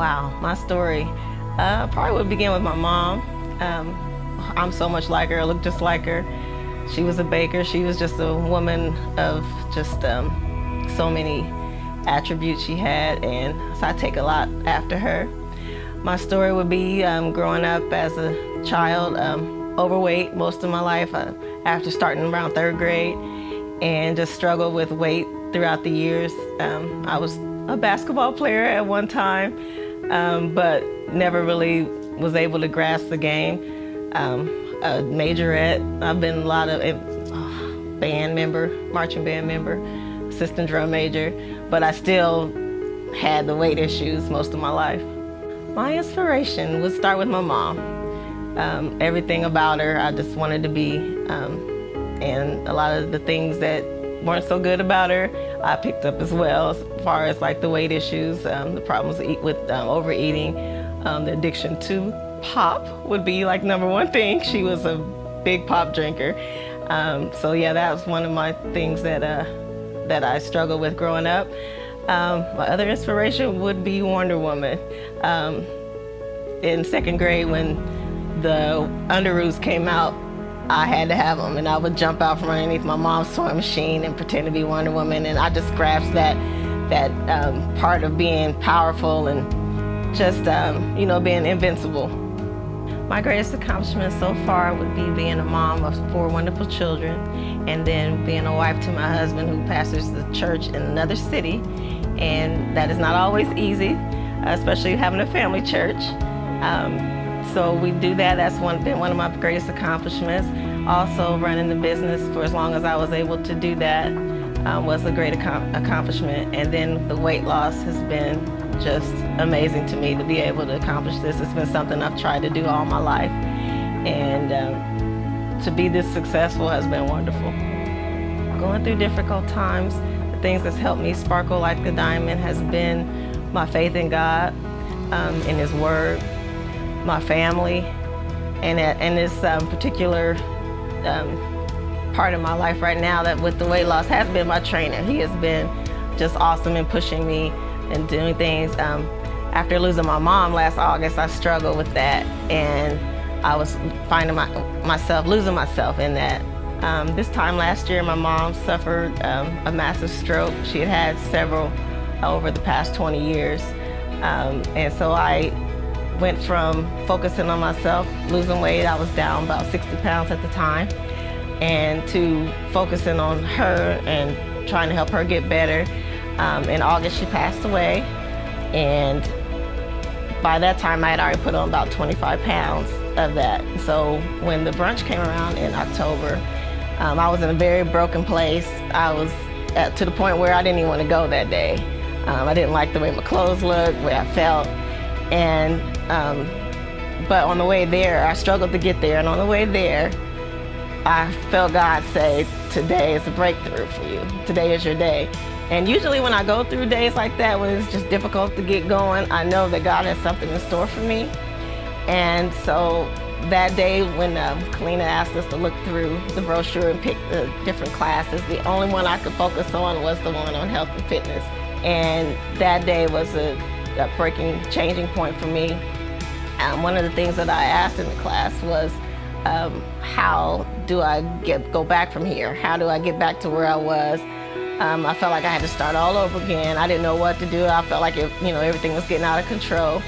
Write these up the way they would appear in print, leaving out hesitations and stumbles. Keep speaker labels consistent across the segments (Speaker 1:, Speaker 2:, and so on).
Speaker 1: Wow, my story probably would begin with my mom. I'm so much like her, I look just like her. She was a baker. She was just a woman of just so many attributes she had, and so I take a lot after her. My story would be growing up as a child, overweight most of my life after starting around 3rd grade, and just struggled with weight throughout the years. I was a basketball player at one time, but never really was able to grasp the game. A majorette. I've been a lot of band member, marching band member, assistant drum major, but I still had the weight issues most of my life. My inspiration would start with my mom. Everything about her I just wanted to be, and a lot of the things that weren't so good about her I picked up as well, as far as like the weight issues, the problems with overeating, the addiction to pop would be like #1 thing. She was a big pop drinker. So yeah, that was one of my things that I struggled with growing up. My other inspiration would be Wonder Woman. In 2nd grade, when the Underoos came out, I had to have them, and I would jump out from underneath my mom's sewing machine and pretend to be Wonder Woman, and I just grasped that part of being powerful and just being invincible. My greatest accomplishment so far would be being a mom of 4 wonderful children, and then being a wife to my husband, who pastors the church in another city, and that is not always easy, especially having a family church. So we do that. That's been one of my greatest accomplishments. Also, running the business for as long as I was able to do that was a great accomplishment. And then the weight loss has been just amazing to me to be able to accomplish this. It's been something I've tried to do all my life, and to be this successful has been wonderful. Going through difficult times, the things that's helped me sparkle like the diamond has been my faith in God, in His Word, my family, and this particular part of my life right now that with the weight loss has been my trainer. He has been just awesome in pushing me and doing things. After losing my mom last August, I struggled with that, and I was finding losing myself in that. This time last year, my mom suffered a massive stroke. She had had several over the past 20 years. And so I went from focusing on myself, losing weight. I was down about 60 pounds at the time, and to focusing on her and trying to help her get better. In August, she passed away, and by that time, I had already put on about 25 pounds of that. So when the brunch came around in October, I was in a very broken place. I was to the point where I didn't even want to go that day. I didn't like the way my clothes looked, the way I felt, and but on the way there, I struggled to get there, and on the way there, I felt God say, "Today is a breakthrough for you. Today is your day." And usually when I go through days like that, when it's just difficult to get going, I know that God has something in store for me. And so that day when Kalina asked us to look through the brochure and pick the different classes, the only one I could focus on was the one on health and fitness. And that day was a changing point for me. One of the things that I asked in the class was, how do I go back from here? How do I get back to where I was? I felt like I had to start all over again. I didn't know what to do. I felt like everything was getting out of control.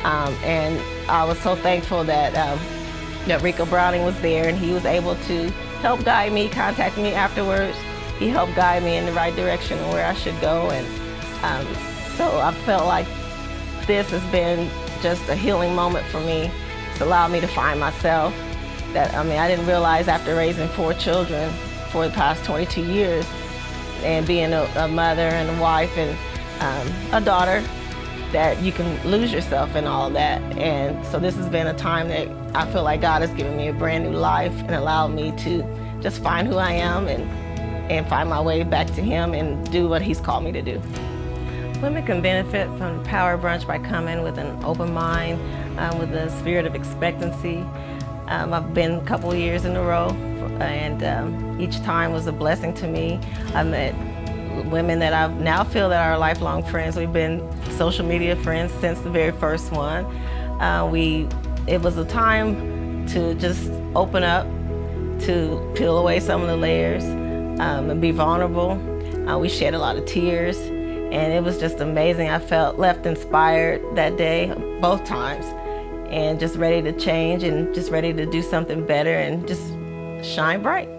Speaker 1: And I was so thankful that Rico Browning was there, and he was able to help guide me, contact me afterwards. He helped guide me in the right direction and where I should go. And so I felt like this has been just a healing moment for me. It's allowed me to find myself. I didn't realize after raising 4 children for the past 22 years, and being a mother and a wife and a daughter, that you can lose yourself in all of that. And so this has been a time that I feel like God has given me a brand new life and allowed me to just find who I am and find my way back to Him and do what He's called me to do. Women can benefit from the Power Brunch by coming with an open mind, with a spirit of expectancy. I've been a couple of years in a row, and each time was a blessing to me. I met women that I now feel that are lifelong friends. We've been social media friends since the very first one. It was a time to just open up, to peel away some of the layers, and be vulnerable. We shed a lot of tears, and it was just amazing. I felt left inspired that day, both times, and just ready to change and just ready to do something better and just shine bright.